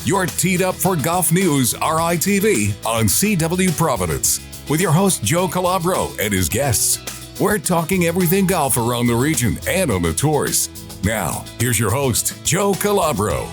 You're teed up for Golf News RI TV on CW Providence with your host Joe Calabro and his guests. We're talking everything golf around the region and on the tours. Now, here's your host, Joe Calabro.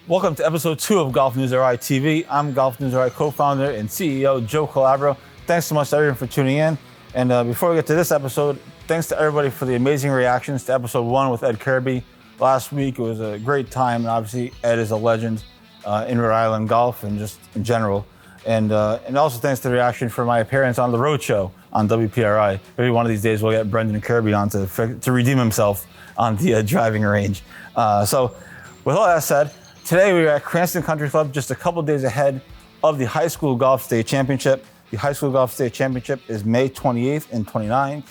Welcome to episode 2 of Golf News RI TV. I'm Golf News RI co-founder and CEO Joe Calabro. Thanks so much to everyone for tuning in. And before we get to this episode, thanks to everybody for the amazing reactions to episode 1 with Ed Kirby. Last week, it was a great time, and obviously Ed is a legend in Rhode Island golf and just in general. And also thanks to the reaction for my appearance on the Road Show on WPRI. Maybe one of these days we'll get Brendan Kirby on to redeem himself on the driving range. So with all that said, today we're at Cranston Country Club, just a couple days ahead of the High School Golf State Championship. The High School Golf State Championship is May 28th and 29th,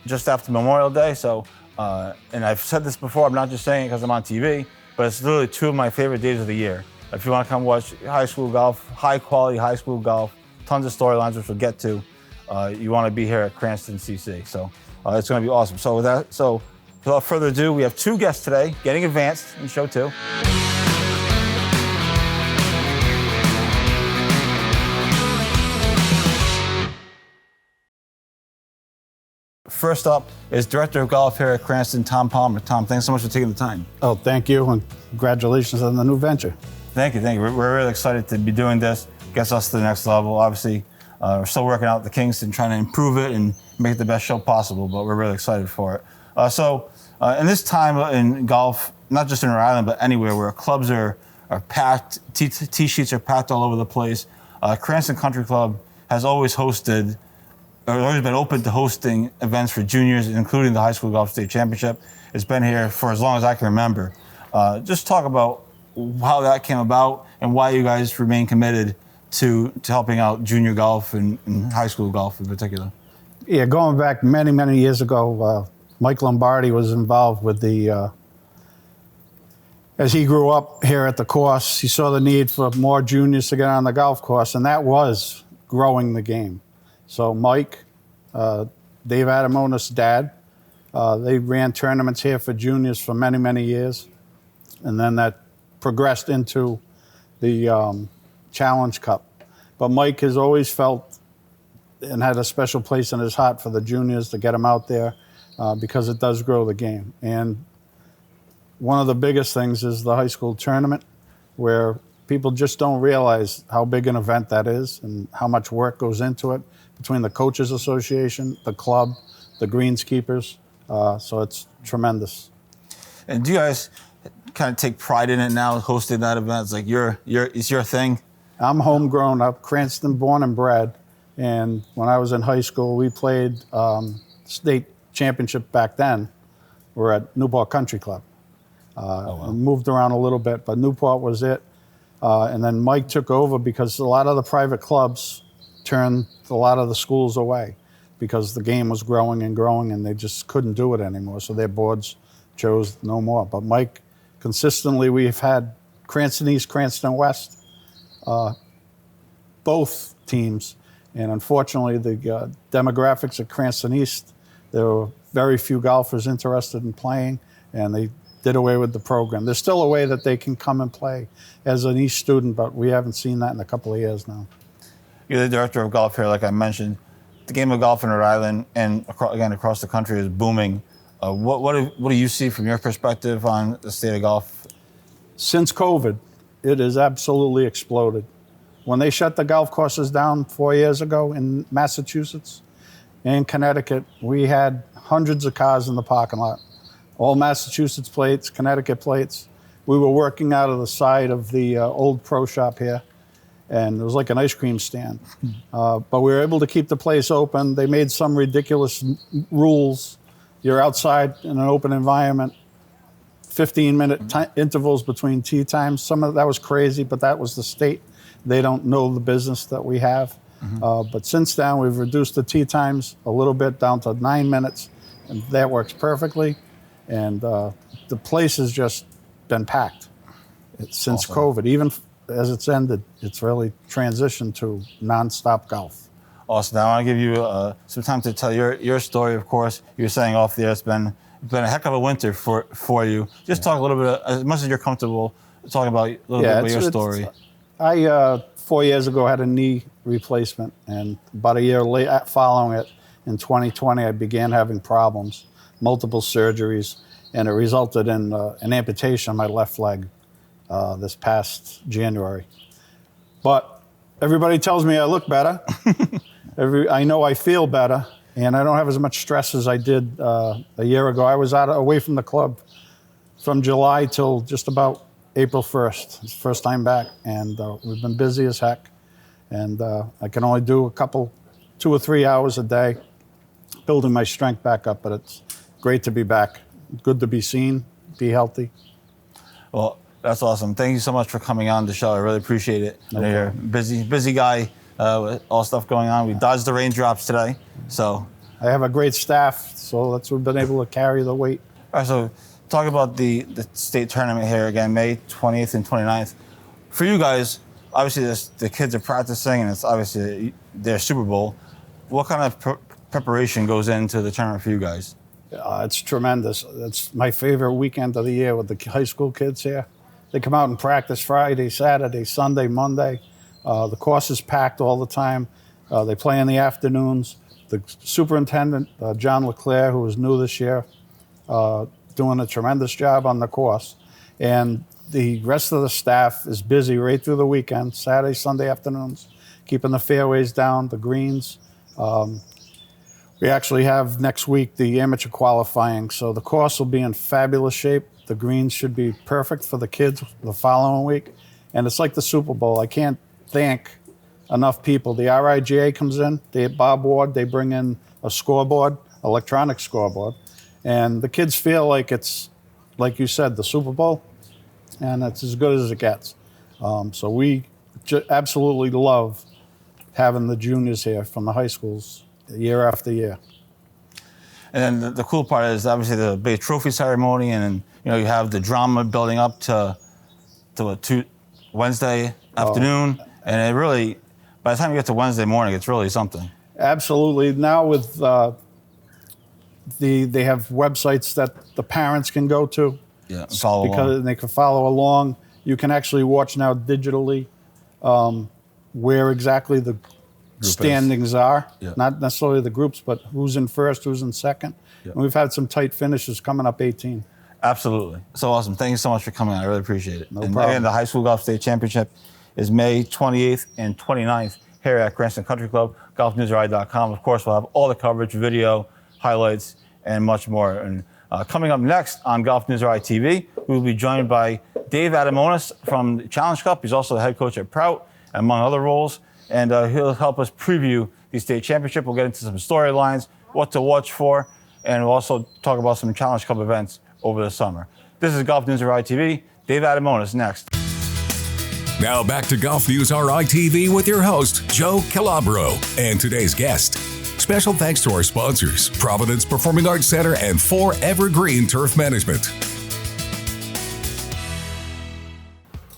just after Memorial Day. So, and I've said this before, I'm not just saying it because I'm on TV, but it's literally 2 of my favorite days of the year. If you want to come watch high school golf, high quality high school golf, tons of storylines which we'll get to, you want to be here at Cranston CC. So it's going to be awesome. So without further ado, we have 2 guests today, getting advanced in show 2. First up is Director of Golf here at Cranston, Tom Palmer. Tom, thanks so much for taking the time. Oh, thank you, and congratulations on the new venture. Thank you. We're really excited to be doing this. Gets us to the next level. Obviously, we're still working out the kinks and trying to improve it and make it the best show possible, but we're really excited for it. So in this time in golf, not just in Rhode Island, but anywhere where clubs are packed, tee sheets are packed all over the place, Cranston Country Club has always been open to hosting events for juniors, including the High School Golf State Championship. It's been here for as long as I can remember. Just talk about how that came about and why you guys remain committed to helping out junior golf and high school golf in particular. Yeah, going back many, many years ago, Mike Lombardi was involved with as he grew up here at the course, he saw the need for more juniors to get on the golf course, and that was growing the game. So Mike, Dave Adamonis' dad, they ran tournaments here for juniors for many, many years. And then that progressed into the Challenge Cup. But Mike has always felt and had a special place in his heart for the juniors to get them out there because it does grow the game. And one of the biggest things is the high school tournament, where people just don't realize how big an event that is and how much work goes into it between the Coaches Association, the club, the greenskeepers. So it's tremendous. And do you guys kind of take pride in it now, hosting that event? It's like it's your thing? I'm homegrown up, Cranston born and bred. And when I was in high school, we played state championship back then. We're at Newport Country Club. We moved around a little bit, but Newport was it. And then Mike took over because a lot of the private clubs turned a lot of the schools away because the game was growing and they just couldn't do it anymore. So their boards chose no more. But Mike, consistently, we've had Cranston East, Cranston West, both teams. And unfortunately, the demographics at Cranston East, there were very few golfers interested in playing, and they did away with the program. There's still a way that they can come and play as an East student, but we haven't seen that in a couple of years now. You're the director of golf here, like I mentioned. The game of golf in Rhode Island and across the country is booming. What do you see from your perspective on the state of golf? Since COVID, it has absolutely exploded. When they shut the golf courses down 4 years ago in Massachusetts and Connecticut, we had hundreds of cars in the parking lot. All Massachusetts plates, Connecticut plates. We were working out of the side of the old pro shop here, and it was like an ice cream stand. But we were able to keep the place open. They made some ridiculous rules. You're outside in an open environment, 15-minute intervals between tee times. Some of that was crazy, but that was the state. They don't know the business that we have. But since then, we've reduced the tee times a little bit down to 9 minutes, and that works perfectly. And the place has just been packed since COVID. Even as it's ended, it's really transitioned to nonstop golf. Awesome. Now I want to give you some time to tell your story. Of course, you're saying off there it's been a heck of a winter for you. Just talk a little bit, as much as you're comfortable, talk about a little bit about your story. I 4 years ago had a knee replacement, and about a year later, following it, in 2020, I began having problems, multiple surgeries, and it resulted in an amputation of my left leg this past January. But everybody tells me I look better. I know I feel better, and I don't have as much stress as I did a year ago. I was away from the club from July till just about April 1st. It's the first time back, and we've been busy as heck. And I can only do 2 or 3 hours a day, building my strength back up, but it's great to be back. Good to be seen, be healthy. Well, that's awesome. Thank you so much for coming on the show. I really appreciate it. You're a busy guy with all stuff going on. We dodged the raindrops today, so. I have a great staff, so we've been able to carry the weight. All right, so talk about the state tournament here again, May 20th and 29th. For you guys, obviously the kids are practicing, and it's obviously their Super Bowl. What kind of preparation goes into the tournament for you guys? It's tremendous. It's my favorite weekend of the year with the high school kids here. They come out and practice Friday, Saturday, Sunday, Monday. The course is packed all the time. They play in the afternoons. The superintendent, John LeClaire, who is new this year, doing a tremendous job on the course. And the rest of the staff is busy right through the weekend, Saturday, Sunday afternoons, keeping the fairways down, the greens. We actually have next week the amateur qualifying, so the course will be in fabulous shape. The greens should be perfect for the kids the following week. And it's like the Super Bowl. I can't thank enough people. The RIGA comes in, Bob Ward, they bring in a scoreboard, electronic scoreboard, and the kids feel like it's, like you said, the Super Bowl, and it's as good as it gets. So we absolutely love having the juniors here from the high schools year after year. And then the cool part is obviously the big trophy ceremony, and then, you have the drama building up to Wednesday afternoon, and it really, by the time you get to Wednesday morning, it's really something. Absolutely. Now with they have websites that the parents can go to. Yeah, follow along. They can follow along. You can actually watch now digitally where exactly the standings are. Yeah. Not necessarily the groups, but who's in first, who's in second. Yeah. And we've had some tight finishes coming up 18. Absolutely. So awesome. Thank you so much for coming on. I really appreciate it. No problem. Again, the High School Golf State Championship is May 28th and 29th here at Cranston Country Club, GolfNewsRI.com. Of course, we'll have all the coverage, video, highlights, and much more. And coming up next on Golf News RI TV, we will be joined by Dave Adamonis from the Challenge Cup. He's also the head coach at Prout, among other roles. And he'll help us preview the state championship. We'll get into some storylines, what to watch for, and we'll also talk about some Challenge Cup events over the summer. This is Golf News RI TV. Dave Adamonis next. Now back to Golf News RI TV with your host, Joe Calabro, and today's guest. Special thanks to our sponsors, Providence Performing Arts Center and 4 Evergreen Turf Management.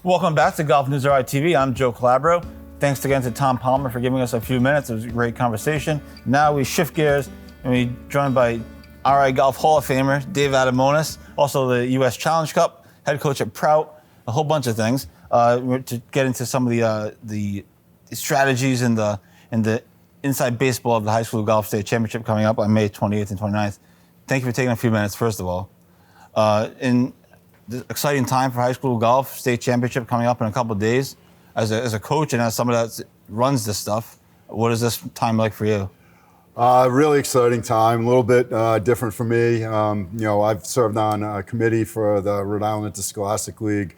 Welcome back to Golf News RI TV. I'm Joe Calabro. Thanks again to Tom Palmer for giving us a few minutes. It was a great conversation. Now we shift gears and we're joined by RI Golf Hall of Famer Dave Adamonis, also the U.S. Challenge Cup, head coach at Prout, a whole bunch of things. To get into some of the strategies and the inside baseball of the High School Golf State Championship coming up on May 28th and 29th. Thank you for taking a few minutes, first of all. In the exciting time for high school golf, state championship coming up in a couple of days. As a coach and as somebody that runs this stuff, what is this time like for you? Really exciting time, a little bit different for me. I've served on a committee for the Rhode Island Interscholastic League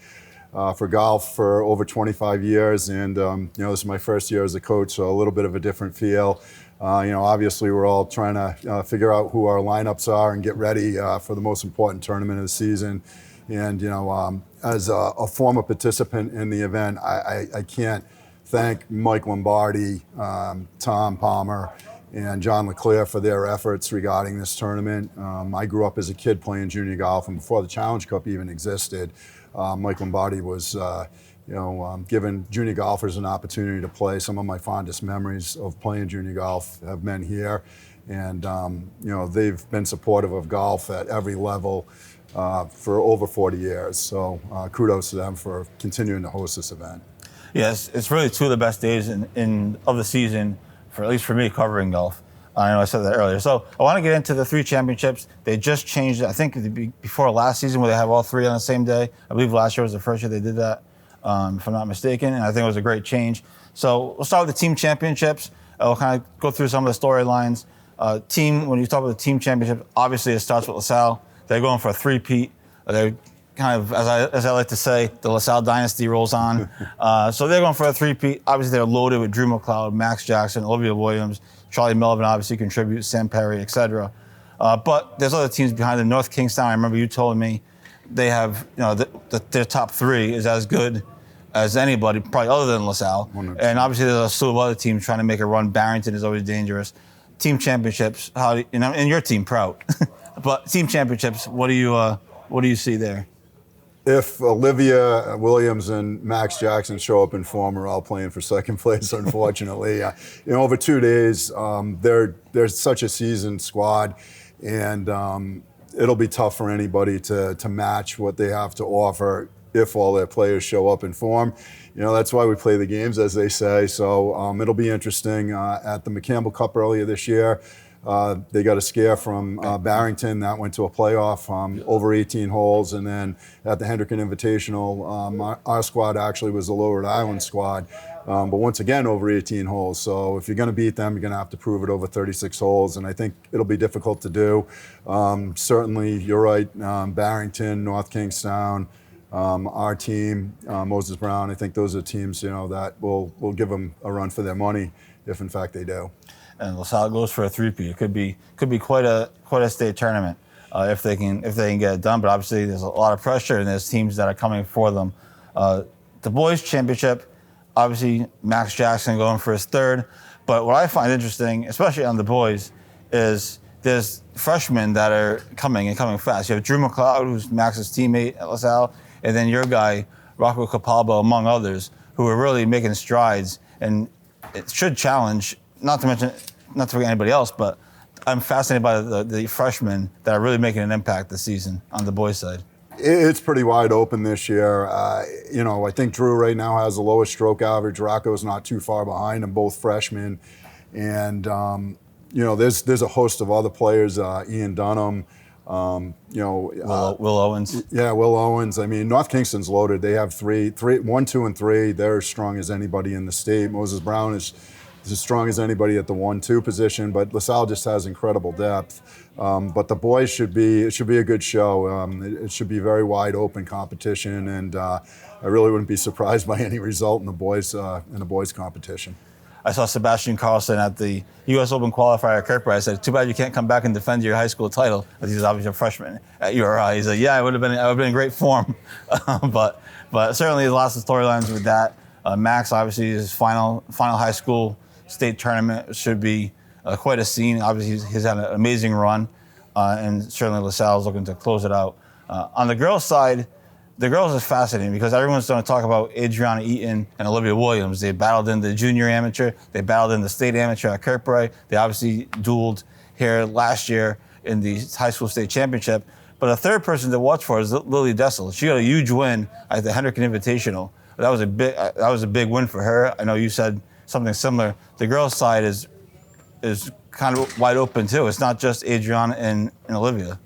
for golf for over 25 years, and this is my first year as a coach, so a little bit of a different feel. Obviously we're all trying to figure out who our lineups are and get ready for the most important tournament of the season. And as a former participant in the event, I can't thank Mike Lombardi, Tom Palmer, and John LeClaire for their efforts regarding this tournament. I grew up as a kid playing junior golf, and before the Challenge Cup even existed, Mike Lombardi was giving junior golfers an opportunity to play. Some of my fondest memories of playing junior golf have been here, and they've been supportive of golf at every level. for over 40 years. So kudos to them for continuing to host this event. Yes, it's really two of the best days of the season, for at least for me, covering golf. I know I said that earlier. So I want to get into the 3 championships. They just changed it, I think, before last season, where they have all 3 on the same day. I believe last year was the first year they did that, if I'm not mistaken, and I think it was a great change. So we'll start with the team championships. We'll kind of go through some of the storylines. When you talk about the team championship, obviously it starts with LaSalle. They're going for a three-peat. They're kind of, as I like to say, the LaSalle dynasty rolls on. So they're going for a three-peat. Obviously, they're loaded with Drew McLeod, Max Jackson, Olivia Williams, Charlie Melvin obviously contributes, Sam Perry, etc. But there's other teams behind them. North Kingstown, I remember you told me, they have, their top 3 is as good as anybody, probably other than LaSalle. 100%. And obviously there's a slew of other teams trying to make a run. Barrington is always dangerous. Team championships, and your team, proud. But team championships, what do you see there? If Olivia Williams and Max Jackson show up in form, we're all playing for second place, unfortunately. Over 2 days, they're such a seasoned squad, and it'll be tough for anybody to match what they have to offer if all their players show up in form. That's why we play the games, as they say. So it'll be interesting. At the McCampbell Cup earlier this year, they got a scare from Barrington that went to a playoff over 18 holes, and then at the Hendricken Invitational, our squad actually was the Lower Rhode Island squad, but once again over 18 holes. So if you're going to beat them, you're going to have to prove it over 36 holes, and I think it'll be difficult to do. Certainly, you're right, Barrington, North Kingstown, our team, Moses Brown. I think those are teams that will give them a run for their money if in fact they do. And LaSalle goes for a three-peat. It could be quite a state tournament if they can get it done. But obviously there's a lot of pressure, and there's teams that are coming for them. The boys championship, obviously Max Jackson going for his 3rd. But what I find interesting, especially on the boys, is there's freshmen that are coming fast. You have Drew McLeod, who's Max's teammate at LaSalle, and then your guy Rocco Capalbo, among others, who are really making strides, and it should challenge. Not to forget anybody else, but I'm fascinated by the freshmen that are really making an impact this season on the boys' side. It's pretty wide open this year. I think Drew right now has the lowest stroke average. Rocco's not too far behind them, both freshmen. And, there's a host of other players, Ian Dunham, Will Owens. Yeah, Will Owens. I mean, North Kingston's loaded. They have 1, 2, and 3. They're as strong as anybody in the state. Moses Brown is as strong as anybody at the 1-2 position, but LaSalle just has incredible depth. But the boys should be a good show. It should be very wide open competition, and I really wouldn't be surprised by any result in the boys competition. I saw Sebastian Carlson at the U.S. Open qualifier at Kirkbride. I said, "Too bad you can't come back and defend your high school title." Because he's obviously a freshman at URI. He's like, "Yeah, I would have been in great form," but certainly lots of storylines with that. Max, obviously, his final high school state tournament should be quite a scene. Obviously, he's had an amazing run, and certainly LaSalle is looking to close it out. On the girls' side, the girls is fascinating because everyone's going to talk about Adriana Eaton and Olivia Williams. They battled in the junior amateur. They battled in the state amateur at Kirkbride. They obviously dueled here last year in the high school state championship. But a third person to watch for is Lily Dessel. She got a huge win at the Hendricken Invitational. That was a big win for her. I know you said something similar. The girls' side is kind of wide open too. It's not just Adriana and Olivia.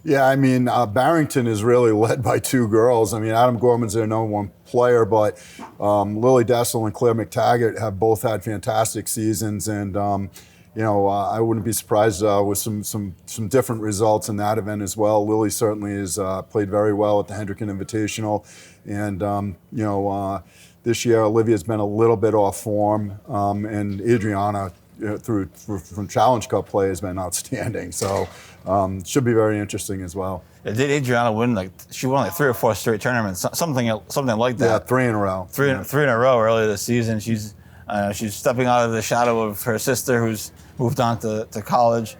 Yeah, I mean, Barrington is really led by 2 girls. I mean, Adam Gorman's their #1 player, but Lily Dessel and Claire McTaggart have both had fantastic seasons, and I wouldn't be surprised with some different results in that event as well. Lily certainly has played very well at the Hendricken Invitational, and this year Olivia's been a little bit off form, and Adriana from Challenge Cup play has been outstanding. So should be very interesting as well. Yeah, did Adriana win? She won 3 or 4 straight tournaments, something like that. Yeah, 3 in a row. Three in a row earlier this season. She's stepping out of the shadow of her sister, who's moved on to college.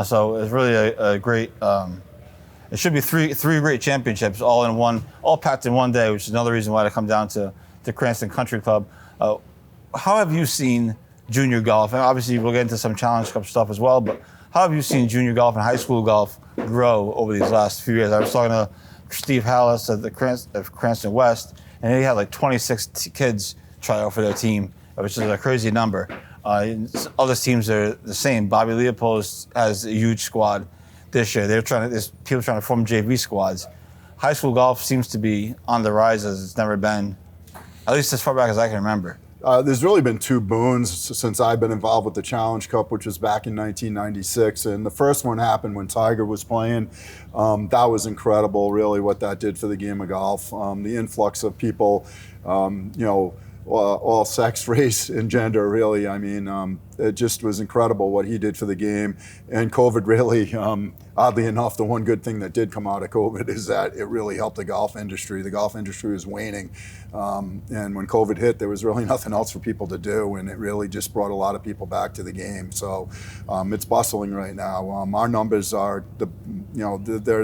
So it's really a great. It should be three great championships all in one, all packed in one day, which is another reason why to come down to Cranston Country Club. How have you seen junior golf? And obviously, we'll get into some Challenge Cup stuff as well, but how have you seen junior golf and high school golf grow over these last few years. I was talking to Steve Hallis at the Cranston West, and he had like 26 kids try out for their team, which is a crazy number. Other teams are the same. Bobby Leopold has a huge squad this year. There's people trying to form JV squads. High school golf seems to be on the rise as it's never been, at least as far back as I can remember. There's really been two boons since I've been involved with the Challenge Cup, which was back in 1996. And the first one happened when Tiger was playing. That was incredible, really, what that did for the game of golf. The influx of people, all sex, race, and gender, really. I mean, it just was incredible what he did for the game. And COVID really, oddly enough, the one good thing that did come out of COVID is that it really helped the golf industry. The golf industry was waning. And when COVID hit, there was really nothing else for people to do. And it really just brought a lot of people back to the game. So it's bustling right now. Our numbers are, they're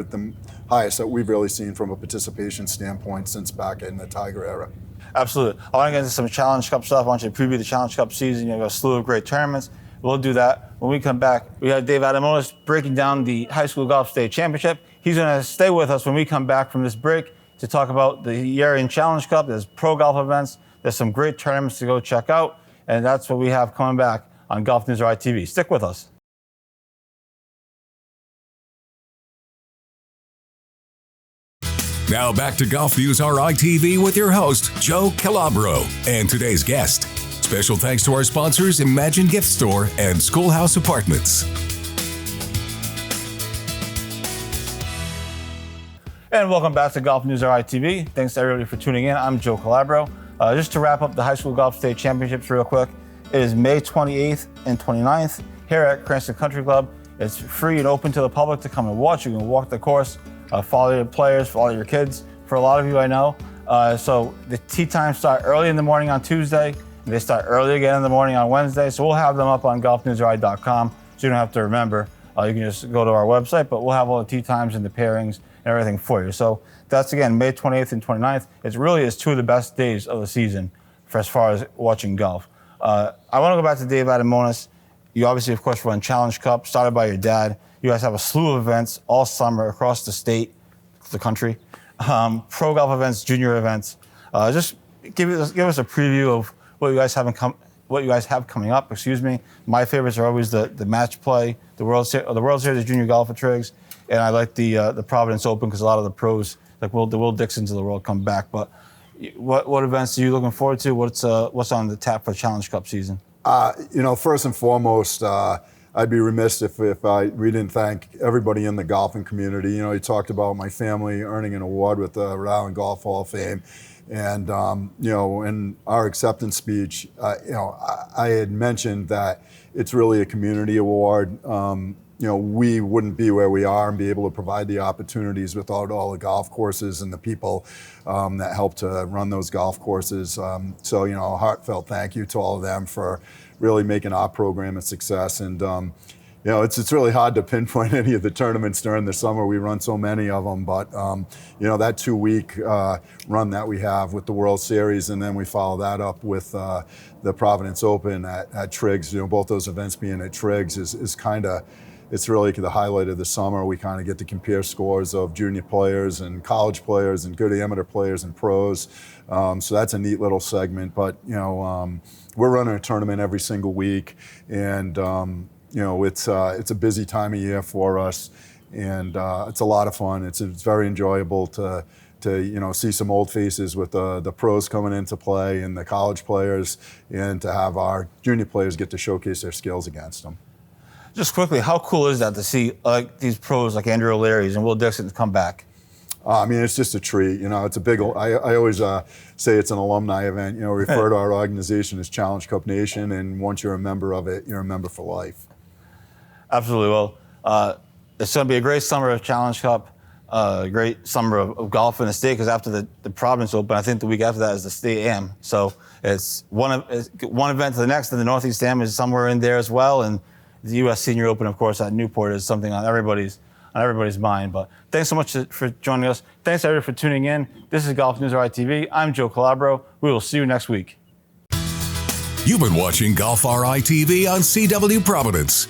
the highest that we've really seen from a participation standpoint since back in the Tiger era. Absolutely. I want to get into some Challenge Cup stuff. I want you to preview the Challenge Cup season. You have a slew of great tournaments. We'll do that. When we come back, we have Dave Adamonis breaking down the High School Golf State Championship. He's going to stay with us when we come back from this break to talk about the year in Challenge Cup. There's pro golf events. There's some great tournaments to go check out. And that's what we have coming back on GolfNewsRI TV. Stick with us. Now back to GolfNewsRI TV with your host, Joe Calabro, and today's guest. Special thanks to our sponsors, Imagine Gift Store and Schoolhouse Apartments. And welcome back to GolfNewsRI TV. Thanks to everybody for tuning in. I'm Joe Calabro. Just to wrap up the High School Golf State Championships real quick, it is May 28th and 29th here at Cranston Country Club. It's free and open to the public to come and watch. You can walk the course. Follow your players, follow your kids. For a lot of you I know. So the tee times start early in the morning on Tuesday, and they start early again in the morning on Wednesday. So we'll have them up on golfnewsri.com, so you don't have to remember. You can just go to our website, but we'll have all the tee times and the pairings and everything for you. So that's, again, May 28th and 29th. It really is two of the best days of the season for as far as watching golf. I want to go back to Dave Adamonis. You obviously, of course, run Challenge Cup, started by your dad. You guys have a slew of events all summer across the state, the country. Pro golf events, junior events. Just give us a preview of what you guys have coming up. Excuse me. My favorites are always the match play, the World Series of Junior Golf at Triggs, and I like the Providence Open because a lot of the pros, like the Will Dixons of the world, come back. But what events are you looking forward to? What's on the tap for Challenge Cup season? First and foremost, I'd be remiss if we didn't thank everybody in the golfing community. You talked about my family earning an award with the Rhode Island Golf Hall of Fame. And, in our acceptance speech, I had mentioned that it's really a community award. We wouldn't be where we are and be able to provide the opportunities without all the golf courses and the people that help to run those golf courses. So, a heartfelt thank you to all of them for really making our program a success. And, it's really hard to pinpoint any of the tournaments during the summer. We run so many of them, but, that 2-week run that we have with the World Series, and then we follow that up with the Providence Open at Triggs, both those events being at Triggs is kind of, it's really the highlight of the summer. We kind of get to compare scores of junior players and college players and good amateur players and pros. So that's a neat little segment. But, we're running a tournament every single week. And, it's a busy time of year for us. And it's a lot of fun. It's very enjoyable to see some old faces with the pros coming into play and the college players, and to have our junior players get to showcase their skills against them. Just quickly, how cool is that to see these pros like Andrew O'Leary's and Will Dixon come back? It's just a treat. It's a big. I always say it's an alumni event. Refer to our organization as Challenge Cup Nation, and once you're a member of it, you're a member for life. Absolutely. Well, it's going to be a great summer of Challenge Cup, a great summer of golf in the state, because after the Providence Open, I think the week after that is the State Am. So it's one event to the next, and the Northeast Am is somewhere in there as well, and the U.S. Senior Open, of course, at Newport is something on everybody's mind. But thanks so much for joining us. Thanks everybody for tuning in. This is GolfNewsRI TV. I'm Joe Calabro. We will see you next week. You've been watching GolfRI TV on CW Providence.